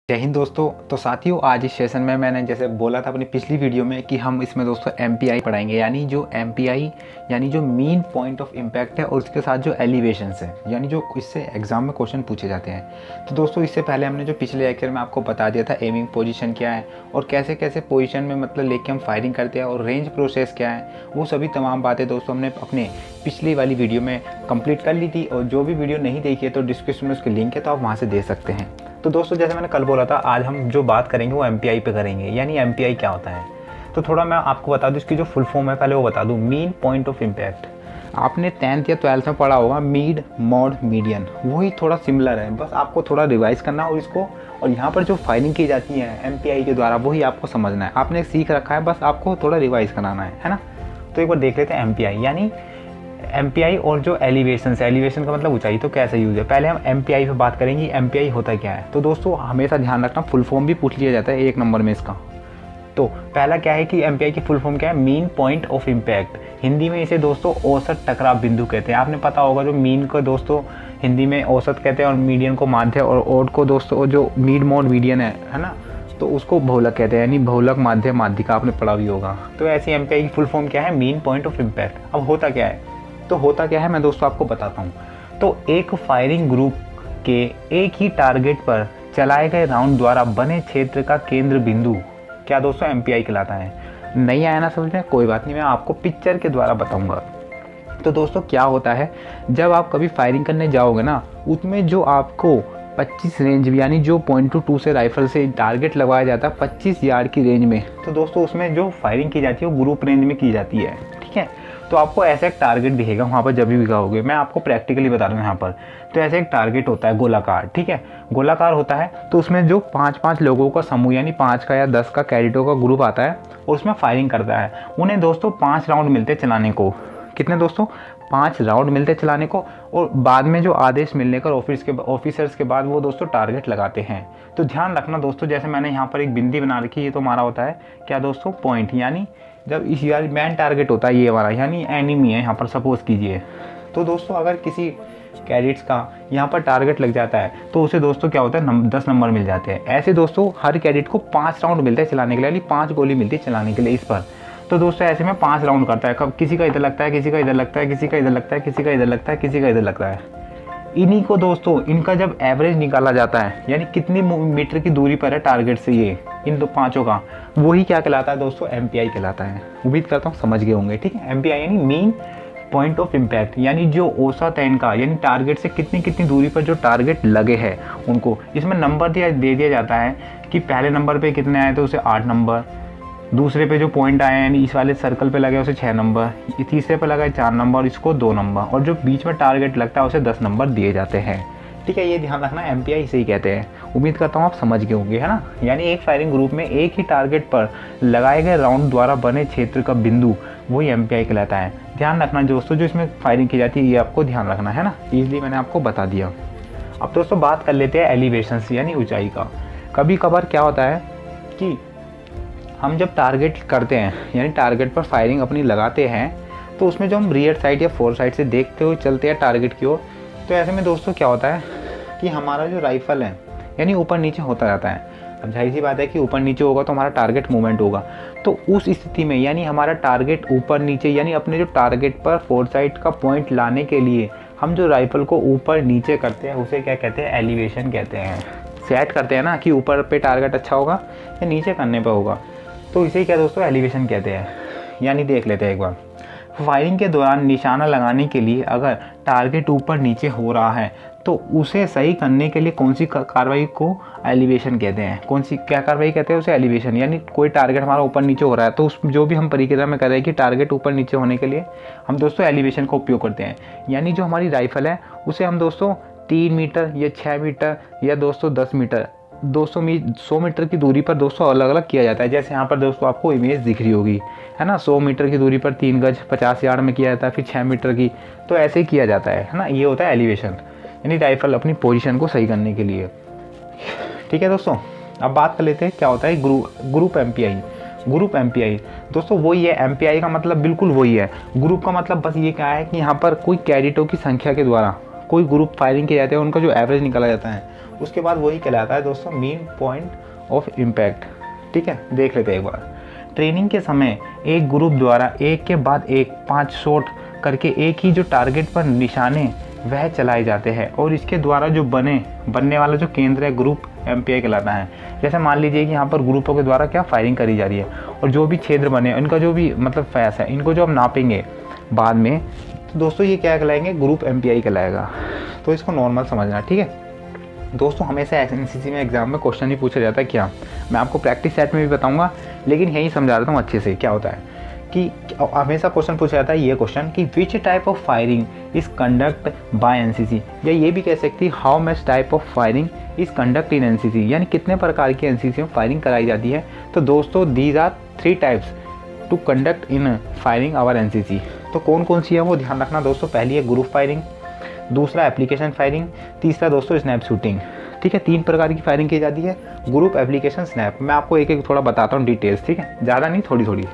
जय हिंद दोस्तों। तो साथियों, आज इस सेशन में मैंने जैसे बोला था अपनी पिछली वीडियो में कि हम इसमें दोस्तों MPI पढ़ाएंगे, यानी जो MPI यानी जो मीन पॉइंट ऑफ इम्पैक्ट है और उसके साथ जो एलिवेशंस है, यानी जो इससे एग्जाम में क्वेश्चन पूछे जाते हैं। तो दोस्तों इससे पहले हमने जो पिछले लेक्चर में आपको बता दिया था एमिंग पोजीशन क्या है और कैसे कैसे पोजीशन में मतलब लेके हम फायरिंग करते हैं और रेंज प्रोसेस क्या है, वो सभी तमाम बातें दोस्तों हमने अपने पिछली वाली वीडियो में कंप्लीट कर ली थी। और जो भी वीडियो नहीं देखी है तो डिस्क्रिप्शन में उसकी लिंक है, तो आप वहाँ से दे सकते हैं। तो दोस्तों जैसे मैंने कल बोला था, आज हम जो बात करेंगे वो MPI पे करेंगे, यानी MPI क्या होता है। तो थोड़ा मैं आपको बता दूं, इसकी जो फुल फॉर्म है पहले वो बता दूं। मीन पॉइंट ऑफ इम्पैक्ट आपने 10th या 12th में पढ़ा होगा, मीड मॉड मीडियन, वही थोड़ा सिमिलर है, बस आपको थोड़ा रिवाइज करना और इसको, और यहाँ पर जो फायरिंग की जाती है MPI के द्वारा वही आपको समझना है। आपने सीख रखा है, बस आपको थोड़ा रिवाइज कराना है ना। तो एक बार देख लेते हैं MPI यानी MPI और जो एलिवेशन है, एलिवेशन का मतलब ऊंचाई, तो कैसे यूज है। पहले हम MPI पे बात करेंगे, MPI होता क्या है। तो दोस्तों हमेशा ध्यान रखना, फुल फॉर्म भी पूछ लिया जाता है 1 नंबर में इसका। तो पहला क्या है कि MPI की फुल फॉर्म क्या है, mean point of impact. Hindi में इसे दोस्तों औसत टकराव बिंदु कहते हैं। आपने पता होगा जो मीन को दोस्तों हिंदी में औसत कहते हैं और मीडियन को माध्य, और ओड को दोस्तों जो मीड मॉड मीडियन है ना, तो उसको बहुलक कहते हैं, यानी बहुलक माध्य माध्यिका आपने पढ़ा भी होगा। तो ऐसी MPI की फुल फॉर्म क्या है, मीन पॉइंट ऑफ इम्पैक्ट। अब होता क्या है, तो होता क्या है मैं दोस्तों आपको बताता हूँ। तो एक फायरिंग ग्रुप के एक ही टारगेट पर चलाए गए राउंड द्वारा बने क्षेत्र का केंद्र बिंदु क्या दोस्तों MPI कहलाता है। नहीं आया ना समझ में, कोई बात नहीं, मैं आपको पिक्चर के द्वारा बताऊंगा। तो दोस्तों क्या होता है, जब आप कभी फायरिंग करने जाओगे ना, उसमें जो आपको 25 रेंज यानी जो .22 से राइफल से टारगेट लगाया जाता है 25 यार्ड की रेंज में, तो दोस्तों उसमें जो फायरिंग की जाती है वो ग्रुप रेंज में की जाती है, ठीक है। तो आपको ऐसा एक टारगेट दिखेगा वहाँ पर जब भी गाओगे, मैं आपको प्रैक्टिकली बता रहा हूँ यहाँ पर। तो ऐसे एक टारगेट होता है गोलाकार, ठीक है, गोलाकार होता है। तो उसमें जो 5-5 लोगों का समूह यानी 5 का या 10 का कैडेटों का ग्रुप आता है और उसमें फायरिंग करता है। उन्हें दोस्तों 5 राउंड मिलते चलाने को। कितने दोस्तों, 5 राउंड मिलते चलाने को, और बाद में जो आदेश मिलने का ऑफिसर्स के बाद वो दोस्तों टारगेट लगाते हैं। तो ध्यान रखना दोस्तों, जैसे मैंने यहाँ पर एक बिंदी बना रखी है, ये तो हमारा होता है क्या दोस्तों, पॉइंट, यानी जब इस यार मैन टारगेट होता है ये हमारा, यानी एनिमी है यहाँ पर सपोज कीजिए। तो दोस्तों अगर किसी कैडेट्स का यहाँ पर टारगेट लग जाता है तो उसे दोस्तों क्या होता है, 10 नंबर मिल जाते हैं। ऐसे दोस्तों हर कैडेट को 5 राउंड मिलते हैं चलाने के लिए, यानी 5 गोली मिलती है चलाने के लिए इस पर। तो दोस्तों ऐसे में 5 राउंड करता है, कब किसी का इधर लगता है, किसी का इधर लगता है, किसी का इधर लगता है, किसी का इधर लगता है, किसी का इधर लगता है। इन्हीं को दोस्तों इनका जब एवरेज निकाला जाता है, यानी कितनी मीटर की दूरी पर है टारगेट से ये, इन 5 का, वही क्या कहलाता है दोस्तों, MPI कहलाता है। उम्मीद करता हूँ समझ गए होंगे, ठीक है। MPI यानी मीन पॉइंट ऑफ इम्पैक्ट, यानी जो औसत है इनका, यानी टारगेट से कितनी कितनी दूरी पर जो टारगेट लगे हैं उनको। इसमें नंबर दे दिया जाता है कि पहले नंबर पे कितने आए तो उसे 8 नंबर, दूसरे पे जो पॉइंट आए यानी इस वाले सर्कल पे लगे उसे 6 नंबर, तीसरे पे लगा 4 नंबर, इसको 2 नंबर, और जो बीच में टारगेट लगता है उसे 10 नंबर दिए जाते हैं, ठीक है। ये ध्यान रखना, MPI इसे ही कहते हैं। उम्मीद करता हूँ आप समझ गए होंगे, है ना। यानी एक फायरिंग ग्रुप में एक ही टारगेट पर लगाए गए राउंड द्वारा बने क्षेत्र का बिंदु वही MPI कहलाता है। ध्यान रखना दोस्तों, जो इसमें फायरिंग की जाती है ये आपको ध्यान रखना है ना, ईजिली मैंने आपको बता दिया। अब दोस्तों बात कर लेते हैं एलिवेशन यानी ऊंचाई का। कभी कभार क्या होता है कि हम जब टारगेट करते हैं यानी टारगेट पर फायरिंग अपनी लगाते हैं, तो उसमें जो हम रियर साइड या फोर साइड से देखते हुए चलते हैं टारगेट की ओर, तो ऐसे में दोस्तों क्या होता है कि हमारा जो राइफल है यानी ऊपर नीचे होता रहता है। अब जाहिर सी बात है कि ऊपर नीचे होगा तो हमारा टारगेट मूवमेंट होगा। तो उस स्थिति में यानी हमारा टारगेट ऊपर नीचे, यानी अपने जो टारगेट पर फोर साइड का पॉइंट लाने के लिए हम जो राइफल को ऊपर नीचे करते हैं उसे क्या कहते हैं, एलिवेशन कहते हैं। सेट करते हैं ना कि ऊपर पे टारगेट अच्छा होगा या नीचे करने पर होगा, तो इसे क्या दोस्तों एलिवेशन कहते हैं। यानी देख लेते हैं एक बार, फायरिंग के दौरान निशाना लगाने के लिए अगर टारगेट ऊपर नीचे हो रहा है तो उसे सही करने के लिए कौन सी कार्रवाई को एलिवेशन कहते हैं। कौन सी क्या कार्रवाई कहते हैं उसे, एलिवेशन। यानी कोई टारगेट हमारा ऊपर नीचे हो रहा है तो उस जो भी हम परिक्रिया में कर रहे हैं कि टारगेट ऊपर नीचे होने के लिए हम दोस्तों एलिवेशन का उपयोग करते हैं। यानी जो हमारी राइफल है उसे हम दोस्तों 3 मीटर या 6 मीटर या दोस्तों 10 मीटर 100 मीटर की दूरी पर दोस्तों अलग अलग किया जाता है। जैसे यहाँ पर दोस्तों आपको इमेज दिख रही होगी, है ना। 100 मीटर की दूरी पर 3 गज 50 यार्ड में किया जाता है, फिर 6 मीटर की, तो ऐसे ही किया जाता है ना। ये होता है एलिवेशन, यानी राइफल अपनी पोजीशन को सही करने के लिए, ठीक है दोस्तों। अब बात कर लेते हैं क्या होता है ग्रुप MPI। ग्रुप MPI दोस्तों वही है, MPI का मतलब बिल्कुल वही है। ग्रुप का मतलब बस ये क्या है कि यहाँ पर कोई कैडेटों की संख्या के द्वारा कोई ग्रुप फायरिंग किए जाते हैं उनका जो एवरेज निकाला जाता है उसके बाद वही कहलाता है दोस्तों मीन पॉइंट ऑफ इम्पैक्ट। ठीक है, देख लेते हैं एक बार। ट्रेनिंग के समय एक ग्रुप द्वारा एक के बाद एक 5 शॉट करके एक ही जो टारगेट पर निशाने वह चलाए जाते हैं और इसके द्वारा जो बनने वाला जो केंद्र है ग्रुप MPI कहलाता है। जैसे मान लीजिए कि यहाँ पर ग्रुपों के द्वारा क्या फायरिंग करी जा रही है और जो भी क्षेत्र बने इनका जो भी मतलब फैस है इनको जो हम नापेंगे बाद में, तो दोस्तों ये क्या कहलाएंगे, ग्रुप MPI कहलाएगा। तो इसको नॉर्मल समझना। ठीक है दोस्तों, हमेशा NCC में एग्जाम में क्वेश्चन ही पूछा जाता है क्या, मैं आपको प्रैक्टिस सेट में भी बताऊंगा लेकिन यही समझा देता हूँ अच्छे से। क्या होता है कि हमेशा क्वेश्चन पूछा जाता है ये क्वेश्चन कि which type of firing is conduct bye NCC, या ये भी कह सकती है how much type of firing is conduct in NCC, यानी कितने प्रकार की NCC में फायरिंग कराई जाती है। तो दोस्तों these are 3 types to conduct in firing our NCC। तो कौन कौन सी है वो ध्यान रखना दोस्तों। पहली है ग्रुप फायरिंग, दूसरा एप्लीकेशन फायरिंग, तीसरा दोस्तों स्नैप शूटिंग। ठीक है, 3 प्रकार की फायरिंग की जाती है, ग्रुप, एप्लीकेशन, स्नैप। मैं आपको एक एक थोड़ा बताता हूँ डिटेल्स। ठीक है, ज़्यादा नहीं, थोड़ी थोड़ी।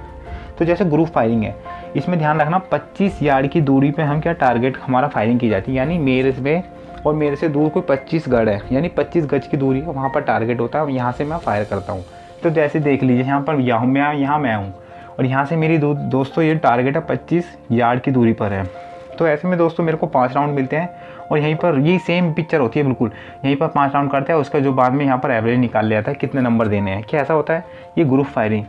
तो जैसे ग्रुप फायरिंग है, इसमें ध्यान रखना 25 यार्ड की दूरी पे हम क्या टारगेट हमारा फायरिंग की जाती है, यानी मेरे से और मेरे से दूर कोई 25 गज है, यानी 25 गज की दूरी है, वहाँ पर टारगेट होता है, यहाँ से मैं फायर करता हूँ। तो जैसे देख लीजिए यहाँ पर यहाँ मैं हूँ और यहाँ से मेरी दोस्तों ये टारगेट है 25 यार्ड की दूरी पर है। तो ऐसे में दोस्तों मेरे को 5 राउंड मिलते हैं और यहीं पर यही सेम पिक्चर होती है बिल्कुल। यहीं पर 5 राउंड करते हैं, उसका जो बाद में यहाँ पर एवरेज निकाल लिया जाता है कितने नंबर देने हैं। क्या ऐसा होता है ये ग्रुप फायरिंग।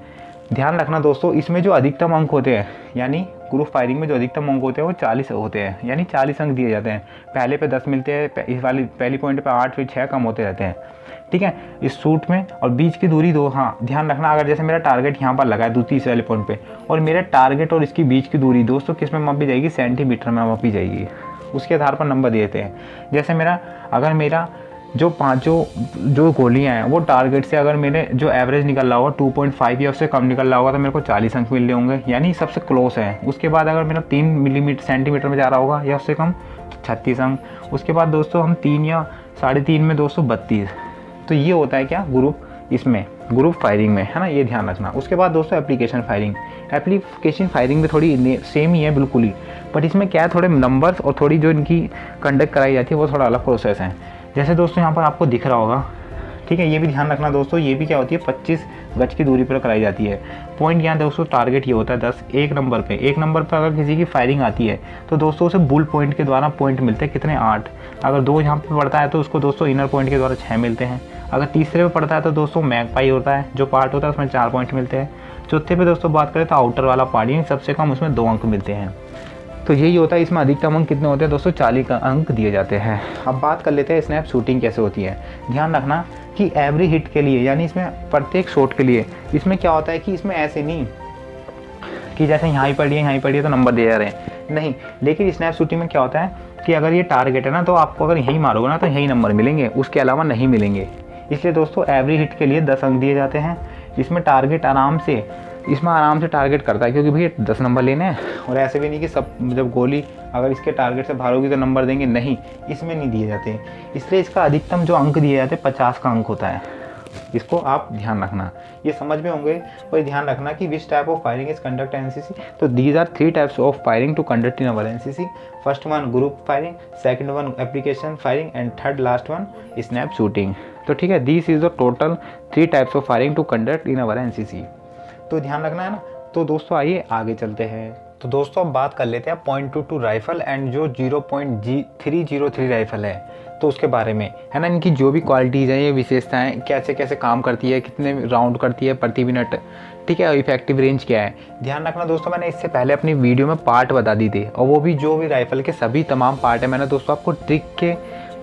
ध्यान रखना दोस्तों, इसमें जो अधिकतम अंक होते हैं, यानी ग्रुप फायरिंग में जो अधिकतम अंक होते हैं वो 40 होते हैं, यानी 40 अंक दिए जाते हैं। पहले पे 10 मिलते हैं, इस वाली पहली पॉइंट पे 8 फिर 6 कम होते रहते हैं। ठीक है, इस सूट में और बीच की दूरी 2। हाँ ध्यान रखना, अगर जैसे मेरा टारगेट यहाँ पर लगा है तीसरे वाले पॉइंट पे और मेरा टारगेट और इसकी बीच की दूरी दोस्तों किस में मापी जाएगी, सेंटीमीटर में मापी जाएगी। उसके आधार पर नंबर देते हैं। जैसे अगर मेरा जो जो गोलियाँ हैं वो टारगेट से अगर मेरे जो एवरेज निकल रहा होगा 2.5 या उससे कम निकल रहा होगा तो मेरे को 40 अंक मिल रहे होंगे, यानी सबसे क्लोज है। उसके बाद अगर मेरा 3 सेंटीमीटर में जा रहा होगा या उससे कम तो 36 अंक। उसके बाद दोस्तों हम 3 या 3.5 में दोस्तों 32। तो ये होता है क्या इसमें ग्रुप फायरिंग में, है ना, ये ध्यान रखना। उसके बाद दोस्तों एप्लीकेशन फायरिंग में थोड़ी सेम ही है बिल्कुल ही, बट इसमें क्या है थोड़े नंबर्स और थोड़ी जो इनकी कंडक्ट कराई जाती है वो थोड़ा अलग प्रोसेस है। जैसे दोस्तों यहाँ पर आपको दिख रहा होगा, ठीक है, ये भी ध्यान रखना दोस्तों, ये भी क्या होती है 25 गज की दूरी पर कराई जाती है। पॉइंट यहाँ दोस्तों टारगेट ये होता है 10। एक नंबर पर अगर किसी की फायरिंग आती है तो दोस्तों उसे बुल पॉइंट के द्वारा पॉइंट मिलते हैं कितने, 8। अगर 2 यहाँ पे पड़ता है तो उसको दोस्तों इनर पॉइंट के द्वारा 6 मिलते हैं। अगर तीसरे पे पड़ता है तो दोस्तों मैगपाई होता है, जो पार्ट होता है उसमें 4 पॉइंट मिलते हैं। चौथे पे दोस्तों बात करें तो आउटर वाला पार्ट, यानी सबसे कम उसमें 2 अंक मिलते हैं। तो यही होता है, इसमें अधिकतम अंक कितने होते हैं दोस्तों, 40 अंक दिए जाते हैं। अब बात कर लेते हैं स्नैप शूटिंग कैसे होती है। ध्यान रखना कि एवरी हिट के लिए, यानी इसमें प्रत्येक शॉट के लिए इसमें क्या होता है कि इसमें ऐसे नहीं कि जैसे यहाँ ही पड़ी है तो नंबर दे जा रहे हैं, नहीं। लेकिन स्नैप शूटिंग में क्या होता है कि अगर ये टारगेट है ना तो आपको अगर यही मारोगे ना तो यही नंबर मिलेंगे, उसके अलावा नहीं मिलेंगे। इसलिए दोस्तों एवरी हिट के लिए 10 अंक दिए जाते हैं। इसमें आराम से टारगेट करता है, क्योंकि भैया 10 नंबर लेने हैं। और ऐसे भी नहीं कि सब जब गोली अगर इसके टारगेट से बाहर होगी तो नंबर देंगे, नहीं, इसमें नहीं दिए जाते। इसलिए इसका अधिकतम जो अंक दिए जाते हैं 50 का अंक होता है। इसको आप ध्यान रखना, ये समझ में होंगे। और ध्यान रखना कि which type of firing is conduct NCC। तो these are 3 types of firing to conduct in our NCC। First one group firing, second one application firing and third last one snap shooting. तो ठीक है, this is the total 3 types of firing to conduct in our NCC। तो ध्यान रखना है ना। तो दोस्तों आइए आगे चलते हैं। तो दोस्तों अब बात कर लेते हैं .22 राइफल एंड जो 0.303 राइफल है तो उसके बारे में, है ना। इनकी जो भी क्वालिटीज़ हैं, ये विशेषताएं कैसे कैसे काम करती है, कितने राउंड करती है प्रति मिनट, ठीक है, इफेक्टिव रेंज क्या है। ध्यान रखना दोस्तों, मैंने इससे पहले अपनी वीडियो में पार्ट बता दी थी और वो भी जो भी राइफल के सभी तमाम पार्ट है मैंने दोस्तों आपको ट्रिक के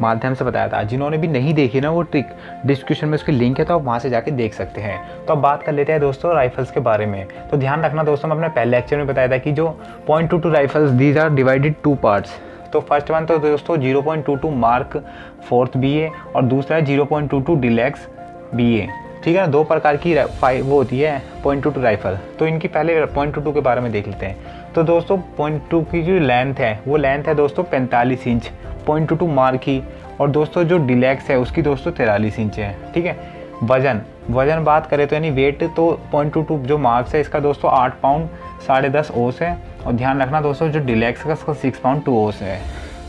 माध्यम से बताया था। जिन्होंने भी नहीं देखी ना वो ट्रिक, डिस्क्रिप्शन में उसकी लिंक है तो आप वहाँ से जाके देख सकते हैं। तो अब बात कर लेते हैं दोस्तों राइफल्स के बारे में। तो ध्यान रखना दोस्तों, मैं अपने पहले लेक्चर में बताया था कि जो .22 rifles these are divided 2 parts. तो फर्स्ट वन तो दोस्तों 0.22 मार्क 4th BA और दूसरा है 0.22 डिलेक्स BA, ठीक है ना। 2 प्रकार की वो होती है .22 राइफल। तो इनकी पहले .22 के बारे में देख लेते हैं। तो दोस्तों .22 की जो लेंथ है वो लेंथ है दोस्तों 45 इंच .22 मार्क की, और दोस्तों जो डिलेक्स है उसकी दोस्तों 43 इंच है, ठीक है। वजन बात करें तो यानी वेट तो .22 जो मार्क्स है इसका दोस्तों 8 पाउंड 10.5 ओस है। और ध्यान रखना दोस्तों जो डिलेक्स का इसका 6 पाउंड 2 ओस है।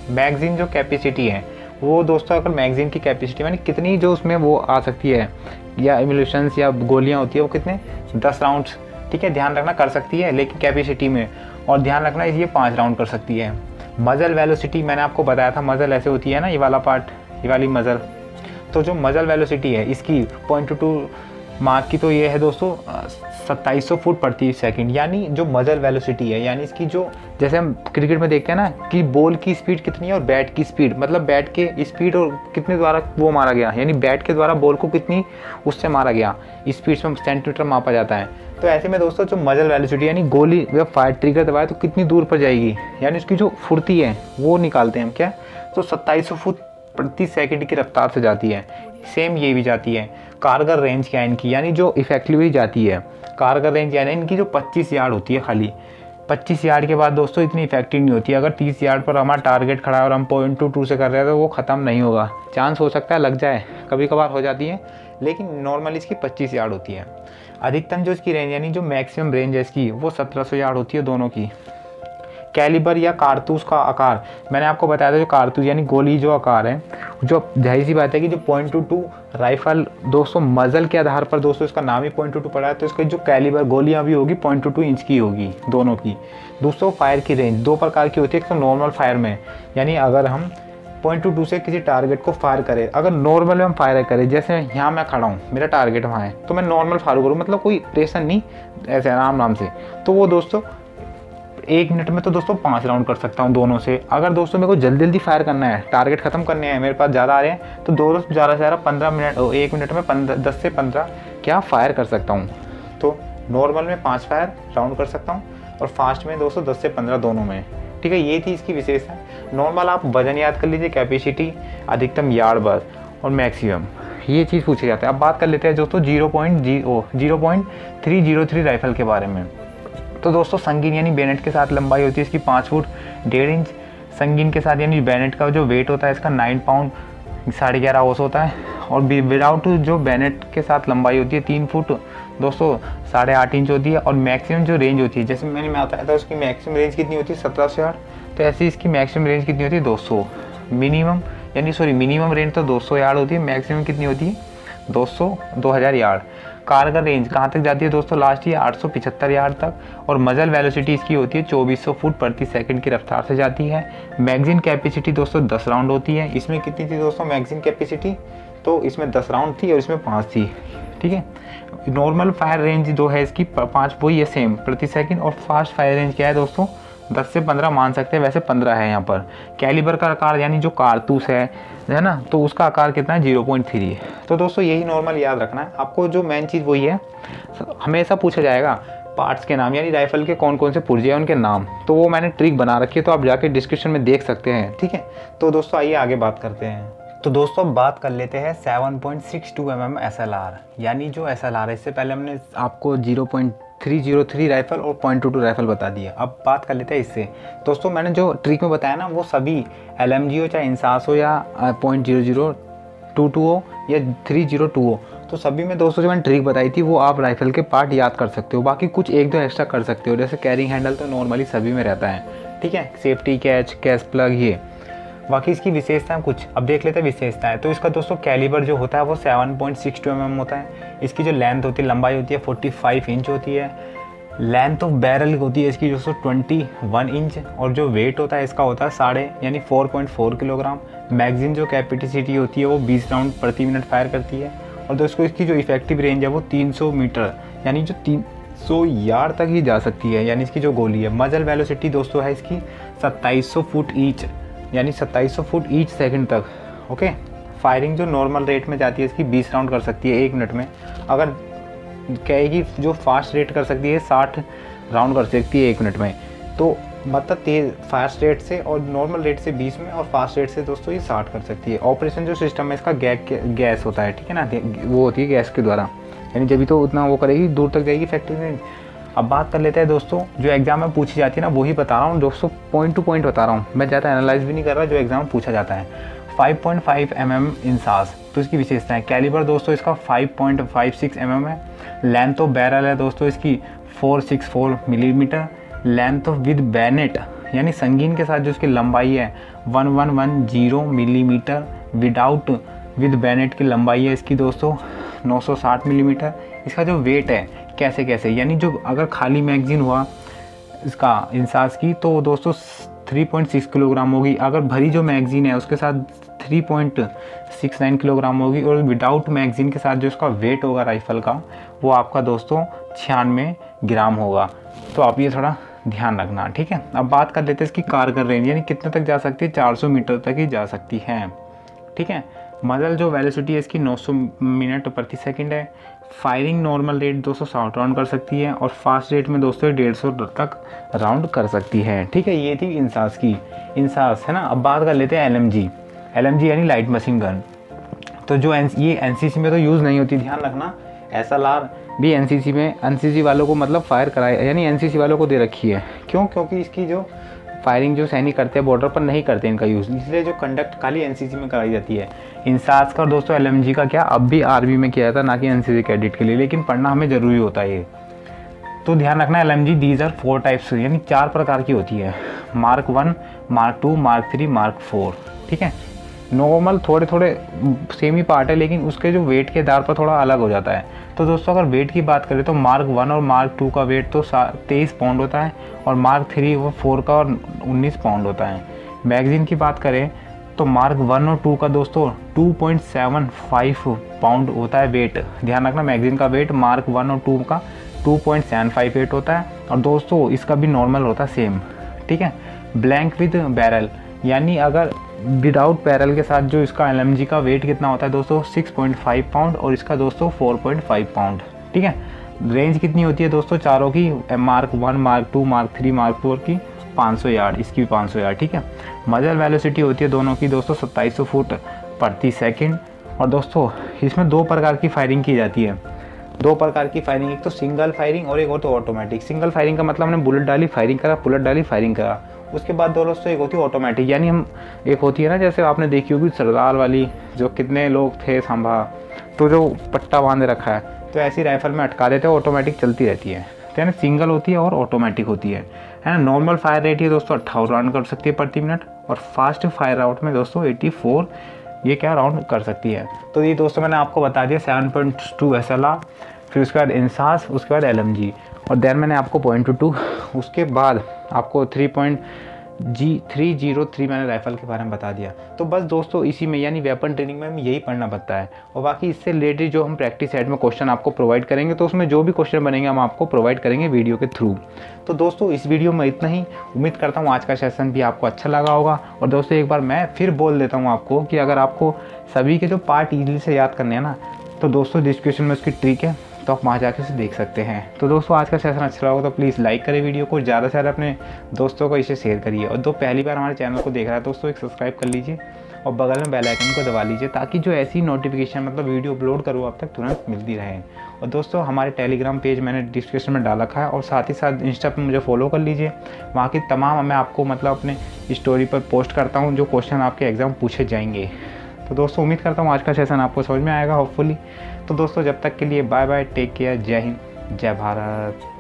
मैगजीन जो कैपेसिटी है वो दोस्तों, अगर मैगजीन की कैपेसिटी यानी कितनी जो उसमें वो आ सकती है या एम्यूनिशंस या गोलियां होती है वो कितने 10 राउंड्स, ठीक है, ध्यान रखना कर सकती है लेकिन कैपेसिटी में, और ध्यान रखना ये 5 राउंड कर सकती है। मजल वेलोसिटी मैंने आपको बताया था, मजल ऐसे होती है ना, ये वाला पार्ट, ये वाली मजल, तो जो मजल वेलोसिटी है इसकी 0.22 मार्क की, तो ये है दोस्तों 2700 फुट प्रति सेकंड, यानी जो मजल वेलोसिटी है, यानी इसकी जो, जैसे हम क्रिकेट में देखते हैं ना कि बॉल की स्पीड कितनी है और बैट की स्पीड, मतलब बैट के स्पीड और कितने द्वारा वो मारा गया, यानी बैट के द्वारा बॉल को कितनी उससे मारा गया, स्पीड में सेंटीमीटर मापा जाता है। तो ऐसे में दोस्तों जो मजल वेलोसिटी यानी गोली जब फायर ट्रिगर दबाए तो कितनी दूर पर जाएगी, यानी उसकी जो फुर्ती है वो निकालते हैं हम क्या, तो 2700 फुट प्रति सेकंड की रफ्तार से जाती है। सेम ये भी जाती है। कारगर रेंज क्या है इनकी, यानी जो इफेक्टिवली जाती है, कारगर रेंज यानी इनकी जो 25 यार्ड होती है, खाली 25 यार्ड के बाद दोस्तों इतनी इफेक्टिव नहीं होती है। अगर 30 यार्ड पर हमारा टारगेट खड़ा है और हम 0.22 से कर रहे हैं तो वो ख़त्म नहीं होगा, चांस हो सकता है लग जाए, कभी कभार हो जाती है, लेकिन नॉर्मली इसकी 25 यार्ड होती है। अधिकतम जो इसकी रेंज यानी जो मैक्सिमम रेंज है इसकी वो 1700 यार्ड होती है दोनों की। कैलिबर या कारतूस का आकार मैंने आपको बताया था, जो कारतूस यानी गोली जो आकार है, जो जाहिर सी बात है कि जो 0.22 राइफल दोस्तों मजल के आधार पर दोस्तों इसका नाम ही 0.22 पड़ा है, तो इसका जो कैलिबर गोलियां भी होगी 0.22 इंच की होगी दोनों की। दोस्तों फायर की रेंज 2 प्रकार की होती है, एक तो नॉर्मल फायर में, यानी अगर हम 0.22 से किसी टारगेट को फायर करें, अगर नॉर्मल में हम फायर करें, जैसे यहाँ मैं खड़ा हूँ मेरा टारगेट वहाँ है तो मैं नॉर्मल फायर करूँ, मतलब कोई प्रेशर नहीं, ऐसे आराम से, तो वो दोस्तों 1 मिनट में तो दोस्तों 5 राउंड कर सकता हूँ दोनों से। अगर दोस्तों मेरे को जल्दी जल्दी फायर करना है, टारगेट खत्म करने हैं, मेरे पास ज़्यादा आ रहे हैं, तो दोनों ज़्यादा से ज़्यादा 15 मिनट 1 मिनट में 10 से 15 क्या फायर कर सकता हूँ। तो नॉर्मल में 5 फायर राउंड कर सकता हूँ और फास्ट में दोस्तों 10 से 15 दोनों में, ठीक है। ये थी इसकी विशेषता। नॉर्मल आप वजन याद कर लीजिए, कैपेसिटी, अधिकतम यार्ड बर्थ और मैक्सिमम, ये चीज़ पूछी जाती है। अब बात कर लेते हैं दोस्तों 0.303 राइफल के बारे में। तो दोस्तों संगीन यानी बैनेट के साथ लंबाई होती है इसकी 5 फुट 1.5 इंच। संगीन के साथ यानी बैनेट का जो वेट होता है इसका 9 पाउंड 11.5 औंस होता है। और विदाउट जो बैनेट के साथ लंबाई होती है 3 फुट दोस्तों 8.5 इंच होती है। और मैक्सिमम जो रेंज होती है, जैसे मैंने बताया था उसकी मैक्सिमम रेंज कितनी होती है 1700 यार्ड, तो ऐसी इसकी मैक्सिमम रेंज कितनी होती है 200। मिनिमम रेंज तो 200 यार्ड होती है, मैक्सिमम कितनी होती है 2000 यार्ड। कारगर रेंज कहाँ तक जाती है दोस्तों, लास्ट ये 875 यार्ड तक। और मजल वेलोसिटी इसकी होती है 2400 फुट प्रति सेकंड की रफ्तार से जाती है। मैगजीन कैपेसिटी दोस्तों 10 राउंड होती है। इसमें कितनी थी दोस्तों मैगजीन कैपेसिटी, तो इसमें 10 राउंड थी और इसमें 5 थी, ठीक है। नॉर्मल फायर रेंज जो है इसकी 5 वही है सेम प्रति सेकंड। और फास्ट फायर रेंज क्या है दोस्तों 10 से 15 मान सकते हैं, वैसे 15 है यहाँ पर। कैलिबर का आकार यानी जो कारतूस है ना, तो उसका आकार कितना है 0.3। तो दोस्तों यही नॉर्मल याद रखना है आपको। जो मेन चीज़ वही है, हमेशा पूछा जाएगा पार्ट्स के नाम, यानी राइफल के कौन कौन से पुर्जे हैं उनके नाम, तो वो मैंने ट्रिक बना रखी है, तो आप जाके डिस्क्रिप्शन में देख सकते हैं, ठीक है। तो दोस्तों आइए आगे बात करते हैं। तो दोस्तों बात कर लेते हैं 7.62 mm SLR, यानी जो SLR है। इससे पहले हमने आपको 0.303 राइफल और 0.22 राइफल बता दिया। अब बात कर लेते हैं इससे। दोस्तों मैंने जो ट्रिक में बताया ना, वो सभी LMG हो, चाहे इंसास हो, या 0.0022 हो या 3002 हो, तो सभी में दोस्तों जो मैंने ट्रिक बताई थी वो आप राइफल के पार्ट याद कर सकते हो। बाकी कुछ 1-2 एक्स्ट्रा कर सकते हो, जैसे कैरिंग हैंडल तो नॉर्मली सभी में रहता है, ठीक है। सेफ्टी कैच, कैश प्लग, ये बाकी इसकी विशेषताएं कुछ अब देख लेते हैं विशेषताएं। तो इसका दोस्तों कैलिबर जो होता है वो 7.62 mm होता है। इसकी जो लेंथ होती है, लंबाई होती है 45 इंच होती है। लेंथ ऑफ बैरल होती है इसकी दोस्तों 21 इंच। और जो वेट होता है इसका होता है 4.4 किलोग्राम। मैगजीन जो कैपेसिटी होती है वो 20 राउंड प्रति मिनट फायर करती है। और दोस्तों इसकी जो इफेक्टिव रेंज है वो 300 मीटर, यानी जो 300 यार्ड तक ही जा सकती है, यानी इसकी जो गोली है। मजल वेलोसिटी दोस्तों है इसकी 2700 फुट ईच, यानी 2700 फुट ईच सेकंड तक, ओके। फायरिंग जो नॉर्मल रेट में जाती है इसकी 20 राउंड कर सकती है 1 मिनट में। अगर कहेगी जो फास्ट रेट कर सकती है 60 राउंड कर सकती है 1 मिनट में। तो मतलब तेज फास्ट रेट से और नॉर्मल रेट से 20 में, और फास्ट रेट से दोस्तों ये 60 कर सकती है। ऑपरेशन जो सिस्टम है इसका गैस होता है, ठीक है ना, वो होती है गैस के द्वारा, यानी जब भी तो उतना वो करेगी, दूर तक जाएगी इफेक्टिव रेंज। अब बात कर लेते हैं दोस्तों जो एग्जाम में पूछी जाती है ना, वही बता रहा हूँ दोस्तों, पॉइंट टू पॉइंट बता रहा हूँ मैं, ज़्यादा एनालाइज भी नहीं कर रहा, जो एग्जाम में पूछा जाता है। 5.5 mm इंसास, तो इसकी विशेषता है। कैलिबर दोस्तों इसका 5.56 mm है। लेंथ ऑफ बैरल है दोस्तों इसकी 464 millimetre. Length of with bayonet यानी संगीन के साथ जो उसकी लंबाई है 1110 मिलीमीटर, विद बैनेट की लंबाई है इसकी दोस्तों 960 मिलीमीटर। इसका जो वेट है कैसे यानी जो अगर खाली मैगजीन हुआ इसका इंसास की तो दोस्तों 3.6 किलोग्राम होगी, अगर भरी जो मैगजीन है उसके साथ 3.69 किलोग्राम होगी, और विदाउट मैगजीन के साथ जो इसका वेट होगा राइफ़ल का वो आपका दोस्तों 96 ग्राम होगा। तो आप ये थोड़ा ध्यान रखना, ठीक है। अब बात कर लेते हैं इसकी कारगर रेंज, यानी कितने तक जा सकती है, 400 मीटर तक ही जा सकती है, ठीक है। मजल जो वेलोसिटी है इसकी 900 मिनट प्रति सेकंड है। फायरिंग नॉर्मल रेट 260 राउंड कर सकती है, और फास्ट रेट में दोस्तों 150 तक राउंड कर सकती है, ठीक है। ये थी इंसास की, इंसास है ना। अब बात कर लेते हैं LMG यानी लाइट मशीन गन। तो जो ये NCC में तो यूज़ नहीं होती, ध्यान रखना। SLR भी NCC वालों को मतलब फायर कराए, यानी NCC वालों को दे रखी है। क्यों? क्योंकि इसकी जो फायरिंग जो सैनिक करते हैं बॉर्डर पर नहीं करते इनका यूज़, इसलिए जो कंडक्ट खाली NCC में कराई जाती है। इंसास का और दोस्तों LMG का क्या अब भी आर्मी में किया जाता है, ना कि NCC कैडेट के लिए, लेकिन पढ़ना हमें ज़रूरी होता है ये। तो ध्यान रखना LMG दीज आर 4 टाइप्स, यानी 4 प्रकार की होती है। Mark 1, Mark 2, Mark 3, Mark 4, ठीक है। नॉर्मल थोड़े सेम ही पार्ट है, लेकिन उसके जो वेट के आधार पर थोड़ा अलग हो जाता है। तो दोस्तों अगर वेट की बात करें तो Mark 1 और Mark 2 का वेट तो 23 पाउंड होता है, और Mark 3 वो 4 का और 19 पाउंड होता है। मैगजीन की बात करें तो Mark 1 और 2 का दोस्तों 2.75 पाउंड होता है वेट। ध्यान रखना मैगजीन का वेट Mark 1 और 2 का 2.758 होता है, और दोस्तों इसका भी नॉर्मल होता है सेम, ठीक है। ब्लैंक विद बैरल, यानी अगर विदाउट बैरल के साथ जो इसका LMG का वेट कितना होता है दोस्तों 6.5 पाउंड, और इसका दोस्तों 4.5 पाउंड, ठीक है। रेंज कितनी होती है दोस्तों चारों की, Mark 1, Mark 2, Mark 3, Mark 4 की 500 यार्ड, इसकी भी 500 यार्ड, ठीक है। मजल वेलोसिटी होती है दोनों की दोस्तों 2700 फुट प्रति सेकंड। और दोस्तों इसमें 2 प्रकार की फायरिंग की जाती है, 2 प्रकार की फायरिंग, एक तो सिंगल फायरिंग और एक हो तो ऑटोमेटिक। सिंगल फायरिंग का मतलब हमने बुलेट डाली फायरिंग करा, बुलेट डाली फायरिंग करा। उसके बाद दोस्तों एक होती है ऑटोमेटिक, यानी हम एक होती है ना, जैसे आपने देखी होगी सरदार वाली, जो कितने लोग थे संभा, तो जो पट्टा बांध रखा है, तो ऐसी राइफल में अटका देते हैं, ऑटोमेटिक चलती रहती है। तो यानी सिंगल होती है और ऑटोमेटिक होती है ना। नॉर्मल फायर रेट ये दोस्तों 58 राउंड कर सकती है प्रति मिनट, और फास्ट फायर आउट में दोस्तों 84 ये क्या राउंड कर सकती है। तो ये दोस्तों मैंने आपको बता दिया 7.2 SLR, फिर उसके बाद इंसास, उसके बाद LMG, और देन मैंने आपको .22, उसके बाद आपको 3.303 मैंने राइफ़ल के बारे में बता दिया। तो बस दोस्तों इसी में यानी वेपन ट्रेनिंग में हमें यही पढ़ना पड़ता है, और बाकी इससे रिलेटेड जो हम प्रैक्टिस सेट में क्वेश्चन आपको प्रोवाइड करेंगे, तो उसमें जो भी क्वेश्चन बनेंगे हम आपको प्रोवाइड करेंगे वीडियो के थ्रू। तो दोस्तों इस वीडियो में इतना ही, उम्मीद करता हूँ आज का सेशन भी आपको अच्छा लगा होगा। और दोस्तों एक बार मैं फिर बोल देता हूँ आपको कि अगर आपको सभी के जो पार्ट ईजिली से याद करने हैं ना, तो दोस्तों डिस्क्रिप्शन में उसकी ट्रिक है, तो आप वहाँ जाकर उसे देख सकते हैं। तो दोस्तों आज का सेशन अच्छा लगा तो प्लीज़ लाइक करें वीडियो को, ज़्यादा से ज़्यादा अपने दोस्तों को इसे शेयर करिए, और पहली बार हमारे चैनल को देख रहा है दोस्तों एक सब्सक्राइब कर लीजिए, और बगल में बेल आइकन को दबा लीजिए, ताकि जो ऐसी नोटिफिकेशन मतलब वीडियो अपलोड करूँ आप तक तुरंत मिलती रहे। और दोस्तों हमारे टेलीग्राम पेज मैंने डिस्क्रिप्शन में डाल रखा है, और साथ ही साथ इंस्टा पर मुझे फॉलो कर लीजिए। वहाँ की तमाम मैं आपको मतलब अपने स्टोरी पर पोस्ट करता हूँ जो क्वेश्चन आपके एग्ज़ाम पूछे जाएंगे। तो दोस्तों उम्मीद करता हूँ आज का सेशन आपको समझ में आएगा होपफुली। तो दोस्तों जब तक के लिए बाय बाय, टेक केयर, जय हिंद, जय भारत।